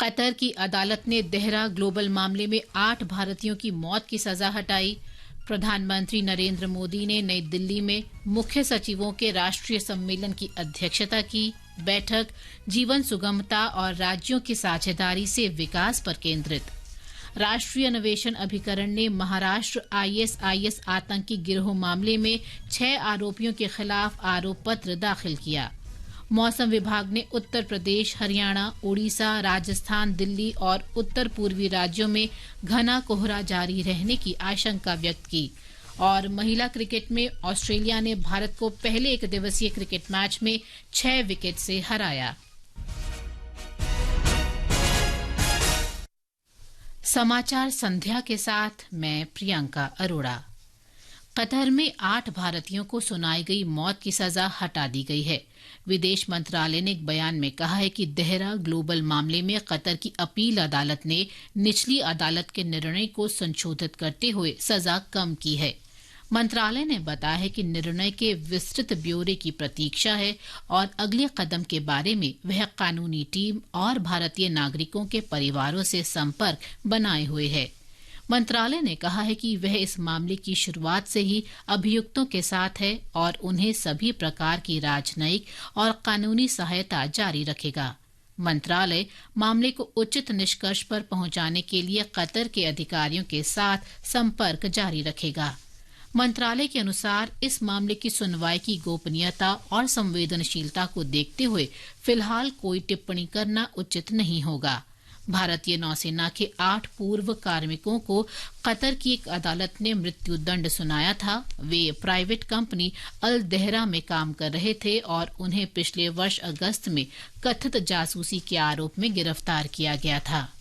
Qatar की अदालत ने देहरा ग्लोबल मामले में 8 भारतीयों की मौत की सजा हटाई। प्रधानमंत्री नरेंद्र मोदी ने नई दिल्ली में मुख्य सचिवों के राष्ट्रीय सम्मेलन की अध्यक्षता की। बैठक जीवन सुगमता और राज्यों की साझेदारी से विकास पर केंद्रित। राष्ट्रीय अन्वेषण अभिकरण ने महाराष्ट्र आईएसआईएस आतंकी गिरोह मामले में 6 आरोपियों के खिलाफ आरोप पत्र दाखिल किया। मौसम विभाग ने उत्तर प्रदेश, हरियाणा, उड़ीसा, राजस्थान, दिल्ली और उत्तर पूर्वी राज्यों में घना कोहरा जारी रहने की आशंका व्यक्त की। और महिला क्रिकेट में ऑस्ट्रेलिया ने भारत को पहले एक दिवसीय क्रिकेट मैच में 6 विकेट से हराया। समाचार संध्या के साथ मैं प्रियंका अरोड़ा। कतर में 8 भारतीयों को सुनाई गई मौत की सजा हटा दी गई है। विदेश मंत्रालय ने एक बयान में कहा है कि देहरा ग्लोबल मामले में कतर की अपील अदालत ने निचली अदालत के निर्णय को संशोधित करते हुए सजा कम की है। मंत्रालय ने बताया है कि निर्णय के विस्तृत ब्यौरे की प्रतीक्षा है और अगले कदम के बारे में वह कानूनी टीम और भारतीय नागरिकों के परिवारों से संपर्क बनाए हुए है। मंत्रालय ने कहा है कि वह इस मामले की शुरुआत से ही अभियुक्तों के साथ है और उन्हें सभी प्रकार की राजनयिक और कानूनी सहायता जारी रखेगा। मंत्रालय मामले को उचित निष्कर्ष पर पहुंचाने के लिए कतर के अधिकारियों के साथ संपर्क जारी रखेगा। मंत्रालय के अनुसार इस मामले की सुनवाई की गोपनीयता और संवेदनशीलता को देखते हुए फिलहाल कोई टिप्पणी करना उचित नहीं होगा। भारतीय नौसेना के 8 पूर्व कार्मिकों को कतर की एक अदालत ने मृत्युदंड सुनाया था। वे प्राइवेट कंपनी अल देहरा में काम कर रहे थे और उन्हें पिछले वर्ष अगस्त में कथित जासूसी के आरोप में गिरफ्तार किया गया था।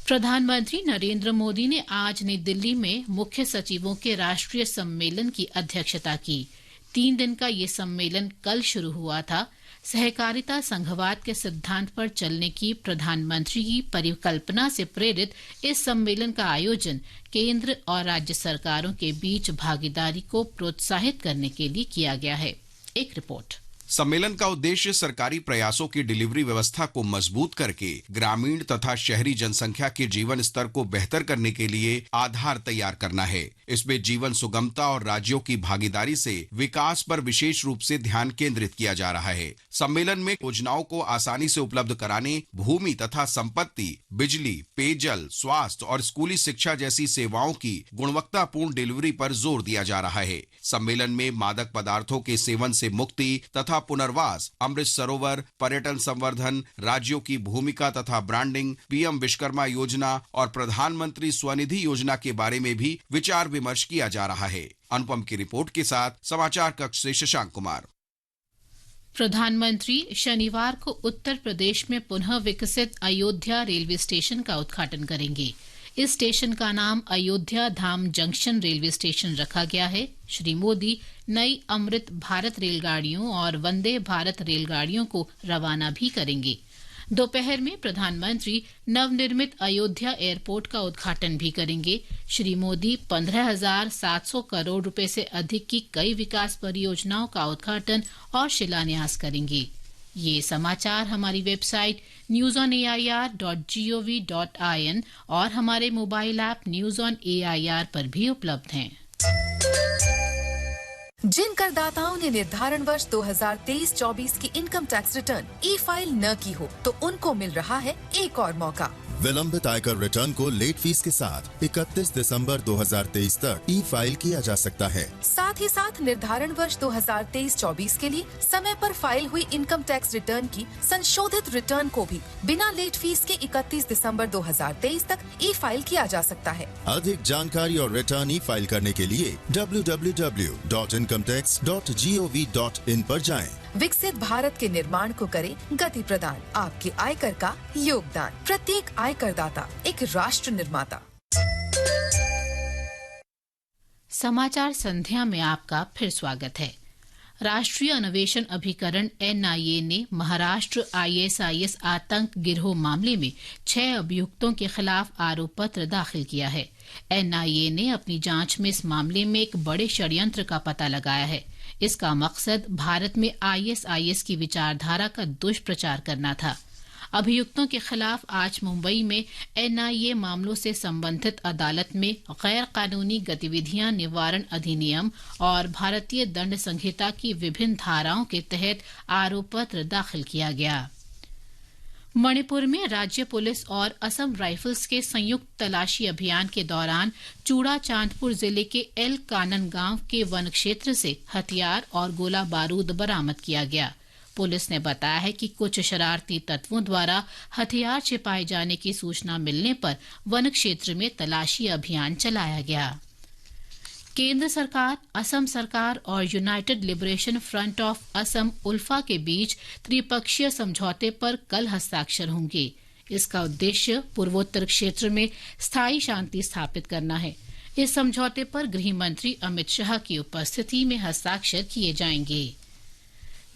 प्रधानमंत्री नरेंद्र मोदी ने आज नई दिल्ली में मुख्य सचिवों के राष्ट्रीय सम्मेलन की अध्यक्षता की। 3 दिन का ये सम्मेलन कल शुरू हुआ था। सहकारिता संघवाद के सिद्धांत पर चलने की प्रधानमंत्री की परिकल्पना से प्रेरित इस सम्मेलन का आयोजन केंद्र और राज्य सरकारों के बीच भागीदारी को प्रोत्साहित करने के लिए किया गया है। एक रिपोर्ट। सम्मेलन का उद्देश्य सरकारी प्रयासों की डिलीवरी व्यवस्था को मजबूत करके ग्रामीण तथा शहरी जनसंख्या के जीवन स्तर को बेहतर करने के लिए आधार तैयार करना है। इसमें जीवन सुगमता और राज्यों की भागीदारी से विकास पर विशेष रूप से ध्यान केंद्रित किया जा रहा है। सम्मेलन में योजनाओं को आसानी से उपलब्ध कराने, भूमि तथा संपत्ति, बिजली, पेयजल, स्वास्थ्य और स्कूली शिक्षा जैसी सेवाओं की गुणवत्तापूर्ण डिलीवरी पर जोर दिया जा रहा है। सम्मेलन में मादक पदार्थों के सेवन से मुक्ति तथा पुनर्वास, अमृत सरोवर, पर्यटन संवर्धन, राज्यों की भूमिका तथा ब्रांडिंग, पीएम विश्वकर्मा योजना और प्रधानमंत्री स्वनिधि योजना के बारे में भी विचार विमर्श किया जा रहा है। अनुपम की रिपोर्ट के साथ समाचार कक्ष से शशांक कुमार। प्रधानमंत्री शनिवार को उत्तर प्रदेश में पुनः विकसित अयोध्या रेलवे स्टेशन का उद्घाटन करेंगे। इस स्टेशन का नाम अयोध्या धाम जंक्शन रेलवे स्टेशन रखा गया है। श्री मोदी नई अमृत भारत रेलगाड़ियों और वंदे भारत रेलगाड़ियों को रवाना भी करेंगे। दोपहर में प्रधानमंत्री नवनिर्मित अयोध्या एयरपोर्ट का उद्घाटन भी करेंगे। श्री मोदी 15,700 करोड़ रुपए से अधिक की कई विकास परियोजनाओं का उद्घाटन और शिलान्यास करेंगे। ये समाचार हमारी वेबसाइट newsonair.gov.in और हमारे mobile app news on AIR पर भी उपलब्ध हैं। जिन करदाताओं ने निर्धारण वर्ष 2023-24 की इनकम टैक्स रिटर्न ई फाइल न की हो, तो उनको मिल रहा है एक और मौका। विलंबित आयकर रिटर्न को लेट फीस के साथ 31 दिसंबर 2023 तक ई फाइल किया जा सकता है। साथ ही साथ निर्धारण वर्ष 2023-24 के लिए समय पर फाइल हुई इनकम टैक्स रिटर्न की संशोधित रिटर्न को भी बिना लेट फीस के 31 दिसंबर 2023 तक ई फाइल किया जा सकता है। अधिक जानकारी और रिटर्न ई फाइल करने के लिए www.incometax.gov.in पर जाएं। विकसित भारत के निर्माण को करें गति प्रदान, आपके आयकर का योगदान, प्रत्येक आयकरदाता एक राष्ट्र निर्माता। समाचार संध्या में आपका फिर स्वागत है। राष्ट्रीय अन्वेषण अभिकरण एनआईए ने महाराष्ट्र आईएसआईएस आतंक गिरोह मामले में 6 अभियुक्तों के खिलाफ आरोप पत्र दाखिल किया है। एनआईए ने अपनी जांच में इस मामले में एक बड़े षड्यंत्र का पता लगाया है। इसका मकसद भारत में आईएसआईएस की विचारधारा का दुष्प्रचार करना था। अभियुक्तों के खिलाफ आज मुंबई में एनआईए मामलों से संबंधित अदालत में गैर कानूनी गतिविधियां निवारण अधिनियम और भारतीय दंड संहिता की विभिन्न धाराओं के तहत आरोप पत्र दाखिल किया गया। मणिपुर में राज्य पुलिस और असम राइफल्स के संयुक्त तलाशी अभियान के दौरान चूड़ा चांदपुर जिले के एल कानन गांव के वन क्षेत्र से हथियार और गोला बारूद बरामद किया गया। पुलिस ने बताया है कि कुछ शरारती तत्वों द्वारा हथियार छिपाए जाने की सूचना मिलने पर वन क्षेत्र में तलाशी अभियान चलाया गया। केंद्र सरकार, असम सरकार और United Liberation Front of Assam ULFA के बीच त्रिपक्षीय समझौते पर कल हस्ताक्षर होंगे। इसका उद्देश्य पूर्वोत्तर क्षेत्र में स्थायी शांति स्थापित करना है। इस समझौते पर गृह मंत्री अमित शाह की उपस्थिति में हस्ताक्षर किए जाएंगे।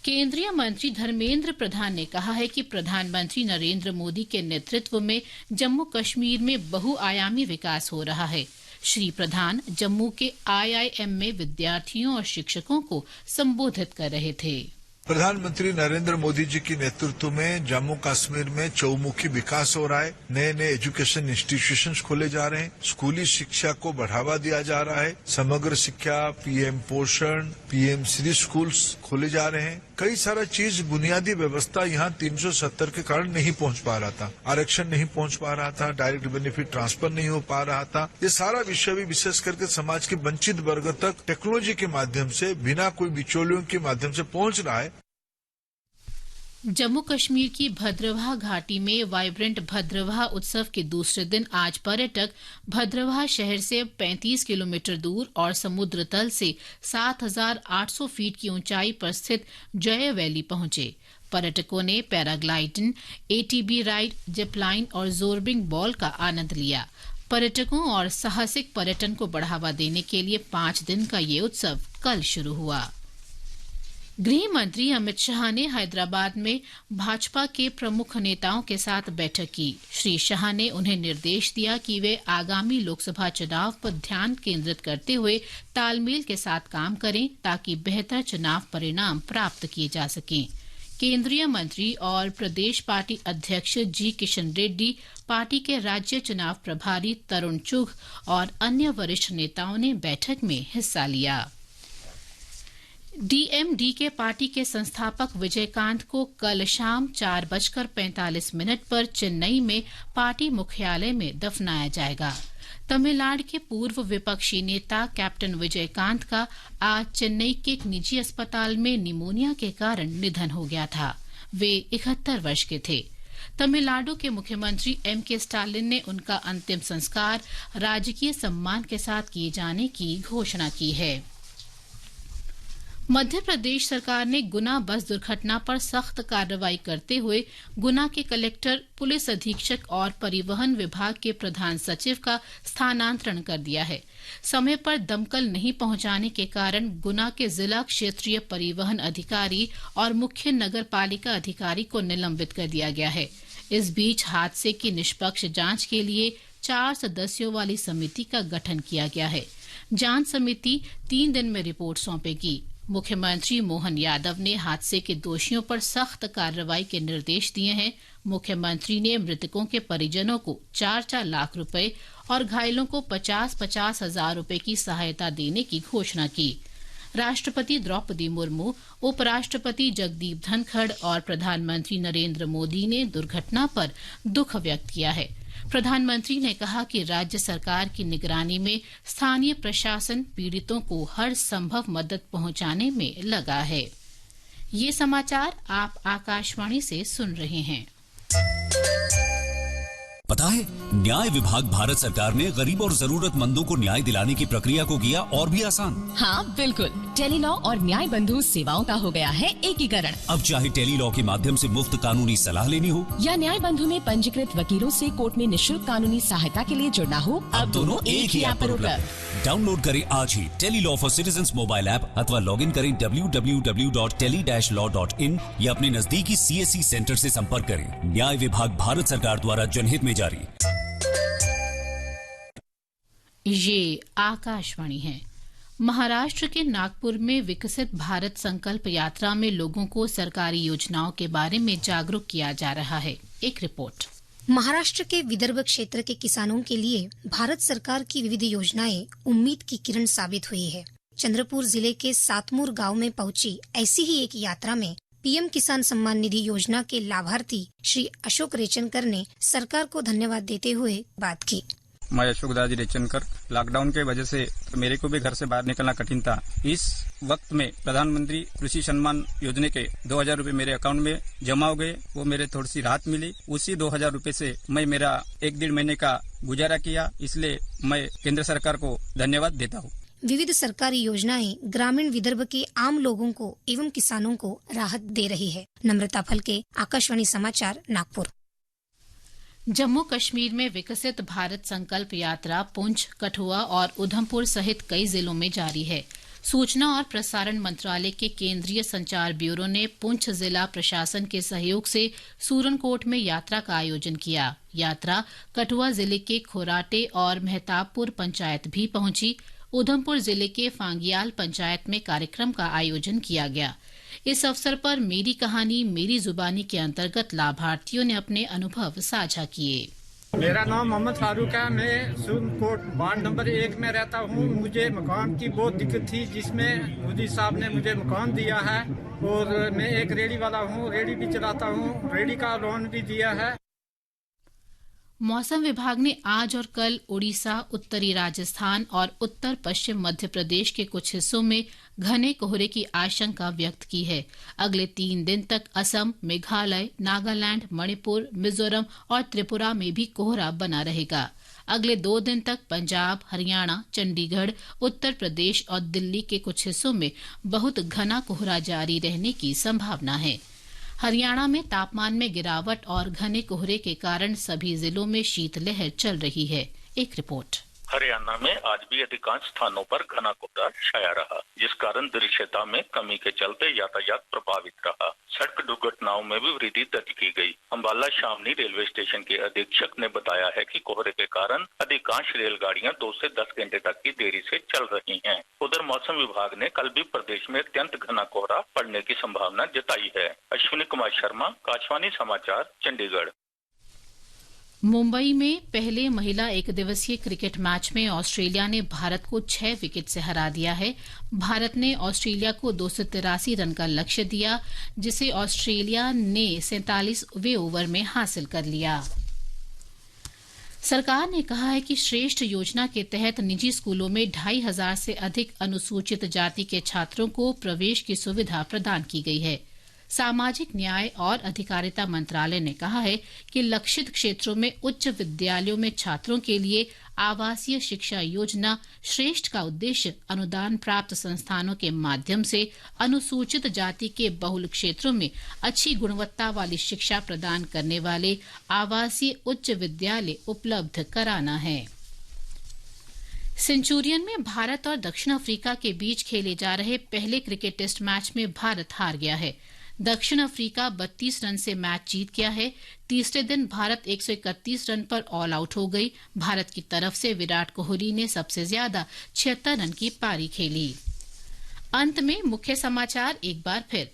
केंद्रीय मंत्री धर्मेंद्र प्रधान ने कहा है कि प्रधानमंत्री नरेंद्र मोदी के नेतृत्व में जम्मू कश्मीर में बहुआयामी विकास हो रहा है। श्री प्रधान जम्मू के IIM में विद्यार्थियों और शिक्षकों को संबोधित कर रहे थे। प्रधानमंत्री नरेंद्र मोदी जी के नेतृत्व में जम्मू कश्मीर में चौमुखी विकास हो रहा है। नए नए एजुकेशन इंस्टीट्यूशंस खोले जा रहे हैं। स्कूली शिक्षा को बढ़ावा दिया जा रहा है। समग्र शिक्षा, PM पोषण, PM श्री स्कूल्स खोले जा रहे हैं। कई सारा चीज बुनियादी व्यवस्था यहाँ 370 के कारण नहीं पहुंच पा रहा था। आरक्षण नहीं पहुंच पा रहा था, डायरेक्ट बेनिफिट ट्रांसफर नहीं हो पा रहा था। ये सारा विषय भी विशेष करके समाज के वंचित वर्ग तक टेक्नोलॉजी के माध्यम से बिना कोई बिचौलियों के माध्यम से पहुंच रहा है। जम्मू कश्मीर की भद्रवाह घाटी में वाइब्रेंट भद्रवाह उत्सव के दूसरे दिन आज पर्यटक भद्रवाह शहर से 35 किलोमीटर दूर और समुद्र तल से 7,800 फीट की ऊंचाई पर स्थित जय वैली पहुंचे। पर्यटकों ने पैराग्लाइडिंग, ATV राइड, जिपलाइन और जोरबिंग बॉल का आनंद लिया। पर्यटकों और साहसिक पर्यटन को बढ़ावा देने के लिए 5 दिन का ये उत्सव कल शुरू हुआ। गृह मंत्री अमित शाह ने हैदराबाद में भाजपा के प्रमुख नेताओं के साथ बैठक की। श्री शाह ने उन्हें निर्देश दिया कि वे आगामी लोकसभा चुनाव पर ध्यान केंद्रित करते हुए तालमेल के साथ काम करें ताकि बेहतर चुनाव परिणाम प्राप्त किए जा सकें। केंद्रीय मंत्री और प्रदेश पार्टी अध्यक्ष जी किशन रेड्डी, पार्टी के राज्य चुनाव प्रभारी तरुण चुघ और अन्य वरिष्ठ नेताओं ने बैठक में हिस्सा लिया। DMD के पार्टी के संस्थापक विजयकांत को कल शाम 4:45 पर चेन्नई में पार्टी मुख्यालय में दफनाया जाएगा। तमिलनाडु के पूर्व विपक्षी नेता कैप्टन विजयकांत का आज चेन्नई के एक निजी अस्पताल में निमोनिया के कारण निधन हो गया था। वे 71 वर्ष के थे। तमिलनाडु के मुख्यमंत्री M.K. स्टालिन ने उनका अंतिम संस्कार राजकीय सम्मान के साथ किए जाने की घोषणा की है। मध्य प्रदेश सरकार ने गुना बस दुर्घटना पर सख्त कार्रवाई करते हुए गुना के कलेक्टर, पुलिस अधीक्षक और परिवहन विभाग के प्रधान सचिव का स्थानांतरण कर दिया है। समय पर दमकल नहीं पहुंचाने के कारण गुना के जिला क्षेत्रीय परिवहन अधिकारी और मुख्य नगर पालिका अधिकारी को निलंबित कर दिया गया है। इस बीच हादसे की निष्पक्ष जांच के लिए 4 सदस्यों वाली समिति का गठन किया गया है। जांच समिति 3 दिन में रिपोर्ट सौंपेगी। मुख्यमंत्री मोहन यादव ने हादसे के दोषियों पर सख्त कार्रवाई के निर्देश दिए हैं। मुख्यमंत्री ने मृतकों के परिजनों को 4-4 लाख रुपए और घायलों को 50-50 हजार रुपए की सहायता देने की घोषणा की। राष्ट्रपति द्रौपदी मुर्मू, उपराष्ट्रपति जगदीप धनखड़ और प्रधानमंत्री नरेंद्र मोदी ने दुर्घटना पर दुख व्यक्त किया है। प्रधानमंत्री ने कहा कि राज्य सरकार की निगरानी में स्थानीय प्रशासन पीड़ितों को हर संभव मदद पहुंचाने में लगा है। ये समाचार आप आकाशवाणी से सुन रहे हैं। पता है, न्याय विभाग भारत सरकार ने गरीब और जरूरतमंदों को न्याय दिलाने की प्रक्रिया को किया और भी आसान। हाँ बिल्कुल, टेलीलॉ और न्याय बंधु सेवाओं का हो गया है एकीकरण। अब चाहे टेलीलॉ के माध्यम से मुफ्त कानूनी सलाह लेनी हो या न्याय बंधु में पंजीकृत वकीलों से कोर्ट में निःशुल्क कानूनी सहायता के लिए जुड़ना हो, अब दोनों एक ही ऐप पर उपलब्ध। डाउनलोड करें आज ही Tele Law for citizens mobile app अथवा लॉग इन करें www.tele-law.in या अपने नजदीकी CSC सेंटर से संपर्क करें। न्याय विभाग भारत सरकार द्वारा जनहित में जारी। ये आकाशवाणी है। महाराष्ट्र के नागपुर में विकसित भारत संकल्प यात्रा में लोगों को सरकारी योजनाओं के बारे में जागरूक किया जा रहा है। एक रिपोर्ट। महाराष्ट्र के विदर्भ क्षेत्र के किसानों के लिए भारत सरकार की विविध योजनाएं उम्मीद की किरण साबित हुई है। चंद्रपुर जिले के सातमूर गांव में पहुंची ऐसी ही एक यात्रा में पीएम किसान सम्मान निधि योजना के लाभार्थी श्री अशोक रेचनकर ने सरकार को धन्यवाद देते हुए बात की। मैं अशोक दाजी रेचनकर, लॉकडाउन के वजह से मेरे को भी घर से बाहर निकलना कठिन था। इस वक्त में प्रधानमंत्री कृषि सम्मान योजना के 2000 रूपए मेरे अकाउंट में जमा हो गए। वो मेरे थोड़ी सी राहत मिली। उसी 2000 रूपए से मैं मेरा 1-1.5 महीने का गुजारा किया। इसलिए मैं केंद्र सरकार को धन्यवाद देता हूँ। विविध सरकारी योजनाएं ग्रामीण विदर्भ के आम लोगों को एवं किसानों को राहत दे रही है। नम्रता फलके, आकाशवाणी समाचार, नागपुर। जम्मू कश्मीर में विकसित भारत संकल्प यात्रा पुंछ, कठुआ और उधमपुर सहित कई जिलों में जारी है। सूचना और प्रसारण मंत्रालय के केंद्रीय संचार ब्यूरो ने पुंछ जिला प्रशासन के सहयोग से सूरनकोट में यात्रा का आयोजन किया। यात्रा कठुआ जिले के खोराटे और मेहताबपुर पंचायत भी पहुंची। उधमपुर जिले के फांगियाल पंचायत में कार्यक्रम का आयोजन किया गया। इस अवसर पर मेरी कहानी मेरी जुबानी के अंतर्गत लाभार्थियों ने अपने अनुभव साझा किए। मेरा नाम मोहम्मद फारूक है। मैं सूरनकोट वार्ड नंबर 1 में रहता हूँ। मुझे मकान की बहुत दिक्कत थी, जिसमें मोदी साहब ने मुझे मकान दिया है। और मैं एक रेडी वाला हूँ, रेडी भी चलाता हूँ, रेडी का लोन भी दिया है। मौसम विभाग ने आज और कल ओडिशा, उत्तरी राजस्थान और उत्तर पश्चिम मध्य प्रदेश के कुछ हिस्सों में घने कोहरे की आशंका व्यक्त की है। अगले 3 दिन तक असम, मेघालय, नागालैंड, मणिपुर, मिजोरम और त्रिपुरा में भी कोहरा बना रहेगा। अगले 2 दिन तक पंजाब, हरियाणा, चंडीगढ़, उत्तर प्रदेश और दिल्ली के कुछ हिस्सों में बहुत घना कोहरा जारी रहने की संभावना है। हरियाणा में तापमान में गिरावट और घने कोहरे के कारण सभी जिलों में शीतलहर चल रही है। एक रिपोर्ट। हरियाणा में आज भी अधिकांश स्थानों पर घना कोहरा छाया रहा, जिस कारण दृश्यता में कमी के चलते यातायात प्रभावित रहा। सड़क दुर्घटनाओं में भी वृद्धि दर्ज की गई। अम्बाला शामनी रेलवे स्टेशन के अधीक्षक ने बताया है कि कोहरे के कारण अधिकांश रेलगाड़ियां 2 से 10 घंटे तक की देरी से चल रही हैं। उधर मौसम विभाग ने कल भी प्रदेश में अत्यंत घना कोहरा पड़ने की संभावना जताई है। अश्विनी कुमार शर्मा, आकाशवाणी समाचार, चंडीगढ़। मुंबई में पहले महिला एक दिवसीय क्रिकेट मैच में ऑस्ट्रेलिया ने भारत को 6 विकेट से हरा दिया है। भारत ने ऑस्ट्रेलिया को 283 रन का लक्ष्य दिया, जिसे ऑस्ट्रेलिया ने 47वें ओवर में हासिल कर लिया। सरकार ने कहा है कि श्रेष्ठ योजना के तहत निजी स्कूलों में 2500 से अधिक अनुसूचित जाति के छात्रों को प्रवेश की सुविधा प्रदान की गई है। सामाजिक न्याय और अधिकारिता मंत्रालय ने कहा है कि लक्षित क्षेत्रों में उच्च विद्यालयों में छात्रों के लिए आवासीय शिक्षा योजना श्रेष्ठ का उद्देश्य अनुदान प्राप्त संस्थानों के माध्यम से अनुसूचित जाति के बहुल क्षेत्रों में अच्छी गुणवत्ता वाली शिक्षा प्रदान करने वाले आवासीय उच्च विद्यालय उपलब्ध कराना है। सेंचुरियन में भारत और दक्षिण अफ्रीका के बीच खेले जा रहे पहले क्रिकेट टेस्ट मैच में भारत हार गया है। दक्षिण अफ्रीका 32 रन से मैच जीत गया है। तीसरे दिन भारत 131 रन पर ऑल आउट हो गई। भारत की तरफ से विराट कोहली ने सबसे ज्यादा 76 रन की पारी खेली। अंत में मुख्य समाचार एक बार फिर।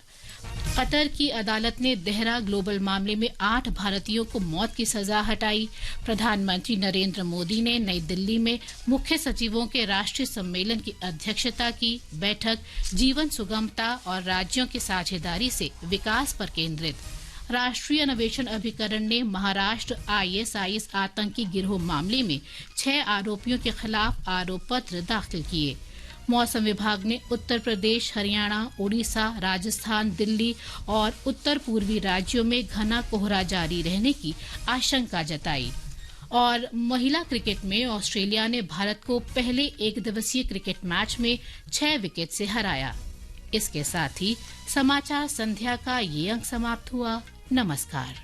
कतर की अदालत ने देहरा ग्लोबल मामले में 8 भारतीयों को मौत की सजा हटाई। प्रधानमंत्री नरेंद्र मोदी ने नई दिल्ली में मुख्य सचिवों के राष्ट्रीय सम्मेलन की अध्यक्षता की। बैठक जीवन सुगमता और राज्यों की साझेदारी से विकास पर केंद्रित। राष्ट्रीय अन्वेषण अभिकरण ने महाराष्ट्र ISIS आतंकी गिरोह मामले में 6 आरोपियों के खिलाफ आरोप पत्र दाखिल किए। मौसम विभाग ने उत्तर प्रदेश, हरियाणा, ओडिशा, राजस्थान, दिल्ली और उत्तर पूर्वी राज्यों में घना कोहरा जारी रहने की आशंका जताई। और महिला क्रिकेट में ऑस्ट्रेलिया ने भारत को पहले एक दिवसीय क्रिकेट मैच में 6 विकेट से हराया। इसके साथ ही समाचार संध्या का ये अंक समाप्त हुआ। नमस्कार।